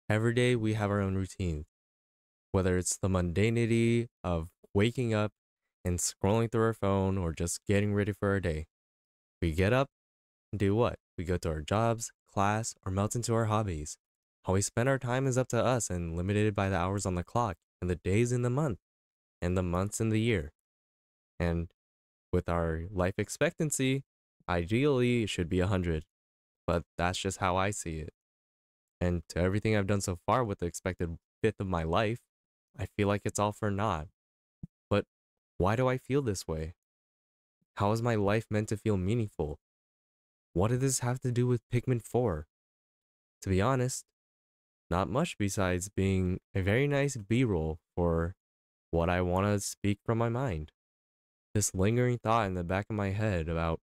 Every day we have our own routine, whether it's the mundanity of waking up and scrolling through our phone or just getting ready for our day. We get up and do what? We go to our jobs, class, or melt into our hobbies. How we spend our time is up to us and limited by the hours on the clock and the days in the month and the months in the year. And with our life expectancy, ideally it should be 100, but that's just how I see it. And to everything I've done so far with the expected fifth of my life, I feel like it's all for naught. But why do I feel this way? How is my life meant to feel meaningful? What does this have to do with Pikmin 4? To be honest, not much besides being a very nice B roll for what I want to speak from my mind. This lingering thought in the back of my head about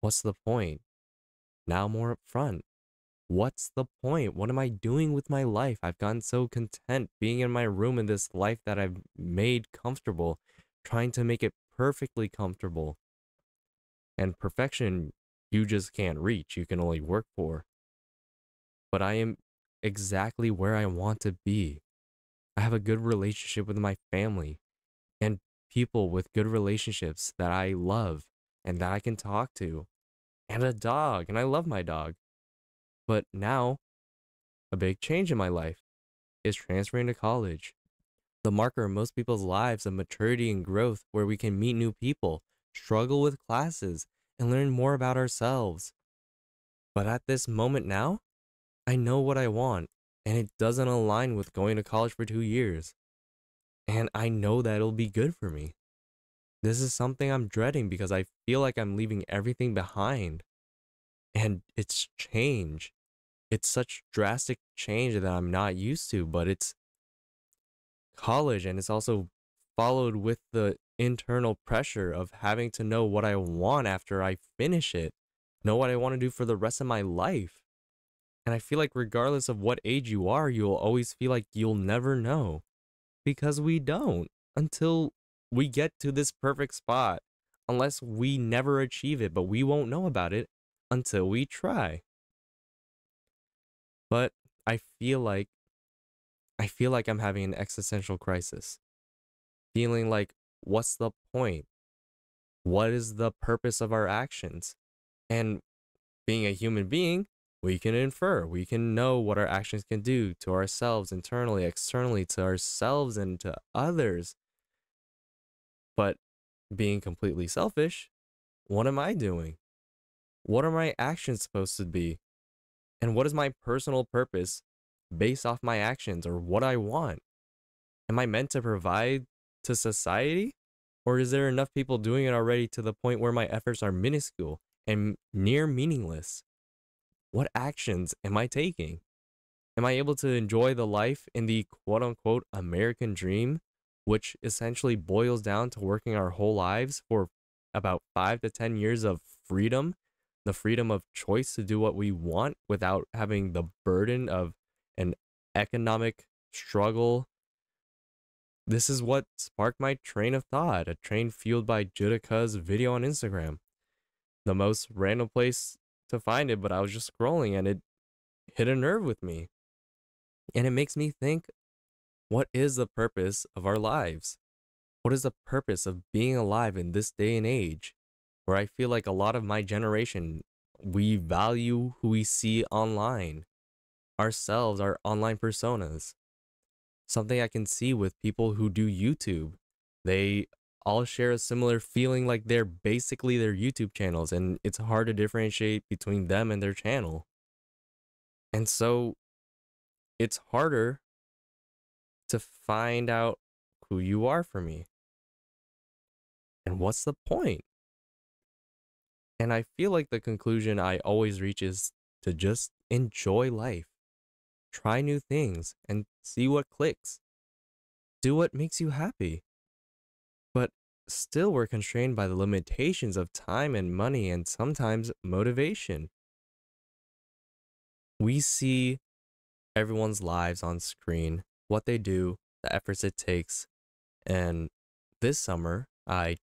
what's the point? Now more upfront. What's the point? What am I doing with my life? I've gotten so content being in my room in this life that I've made comfortable, trying to make it perfectly comfortable. And perfection, you just can't reach. You can only work for. But I am exactly where I want to be. I have a good relationship with my family and people with good relationships that I love and that I can talk to, and a dog, and I love my dog. But now, a big change in my life is transferring to college, the marker in most people's lives of maturity and growth, where we can meet new people, struggle with classes, and learn more about ourselves. But at this moment now, I know what I want, and it doesn't align with going to college for 2 years. And I know that it'll be good for me. This is something I'm dreading because I feel like I'm leaving everything behind. And it's change. It's such drastic change that I'm not used to, but it's college and it's also followed with the internal pressure of having to know what I want after I finish it, know what I want to do for the rest of my life. And I feel like regardless of what age you are, you'll always feel like you'll never know because we don't until we get to this perfect spot, unless we never achieve it, but we won't know about it until we try. But I feel like I feel like I'm having an existential crisis. Feeling like what's the point? What is the purpose of our actions? And being a human being, we can infer, we can know what our actions can do to ourselves internally, externally, to ourselves and to others. But being completely selfish, what am I doing? What are my actions supposed to be? And what is my personal purpose based off my actions or what I want? Am I meant to provide to society? Or is there enough people doing it already to the point where my efforts are minuscule and near meaningless? What actions am I taking? Am I able to enjoy the life in the quote unquote American dream, which essentially boils down to working our whole lives for about 5 to 10 years of freedom, the freedom of choice to do what we want without having the burden of an economic struggle? This is what sparked my train of thought, a train fueled by Judika's video on Instagram. The most random place to find it, but I was just scrolling and it hit a nerve with me. And it makes me think, what is the purpose of our lives? What is the purpose of being alive in this day and age where I feel like a lot of my generation, we value who we see online, ourselves, our online personas. Something I can see with people who do YouTube. They all share a similar feeling like they're basically their YouTube channels, and it's hard to differentiate between them and their channel. And so it's harder to find out who you are for me. And what's the point? And I feel like the conclusion I always reach is to just enjoy life, try new things, and see what clicks. Do what makes you happy. But still, we're constrained by the limitations of time and money and sometimes motivation. We see everyone's lives on screen, what they do, the efforts it takes. And this summer, I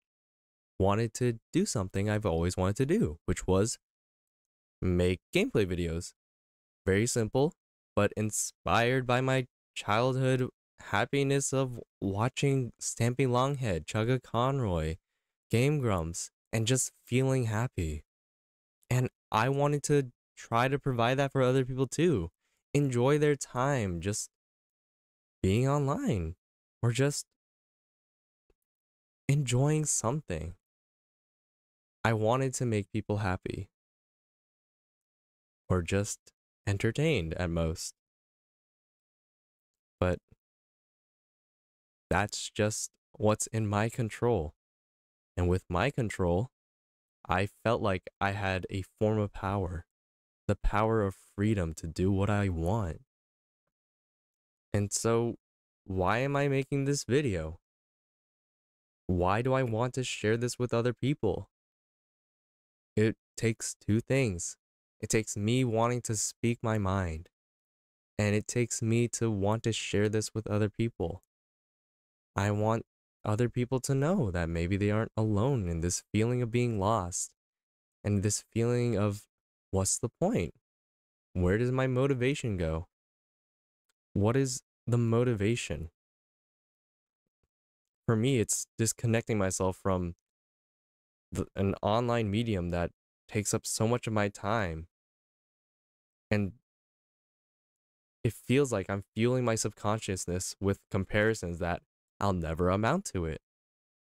wanted to do something I've always wanted to do, which was make gameplay videos. Very simple. but inspired by my childhood happiness of watching Stampy Longhead, Chugga Conroy, Game Grumps, and just feeling happy. And I wanted to try to provide that for other people too. Enjoy their time just being online or just enjoying something. I wanted to make people happy or just entertained at most. But that's just what's in my control. And with my control, I felt like I had a form of power, the power of freedom to do what I want. And so, why am I making this video? Why do I want to share this with other people? It takes two things. It takes me wanting to speak my mind, and it takes me to want to share this with other people. I want other people to know that maybe they aren't alone in this feeling of being lost and this feeling of what's the point? Where does my motivation go? What is the motivation? For me, it's disconnecting myself from an online medium that takes up so much of my time. And it feels like I'm fueling my subconsciousness with comparisons that I'll never amount to it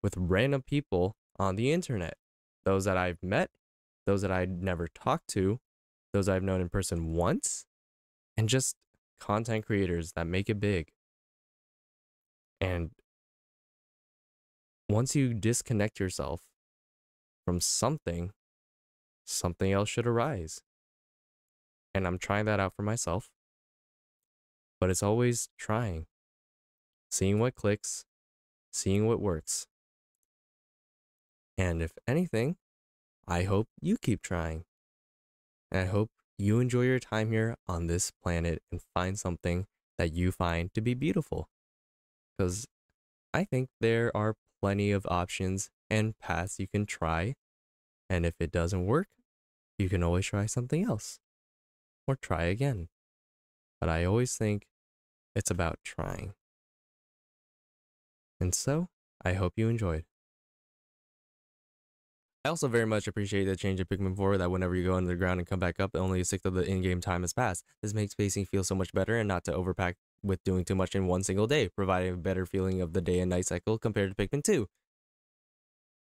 with random people on the internet. Those that I've met, those that I'd never talked to, those I've known in person once, and just content creators that make it big. And once you disconnect yourself from something, something else should arise. And I'm trying that out for myself. But it's always trying, seeing what clicks, seeing what works. And if anything, I hope you keep trying. And I hope you enjoy your time here on this planet and find something that you find to be beautiful. Because I think there are plenty of options and paths you can try. And if it doesn't work, you can always try something else or try again. But I always think it's about trying. And so, I hope you enjoyed. I also very much appreciate the change in Pikmin 4 that whenever you go underground and come back up, only a sixth of the in-game time has passed. This makes pacing feel so much better and not to overpack with doing too much in one single day, providing a better feeling of the day and night cycle compared to Pikmin 2.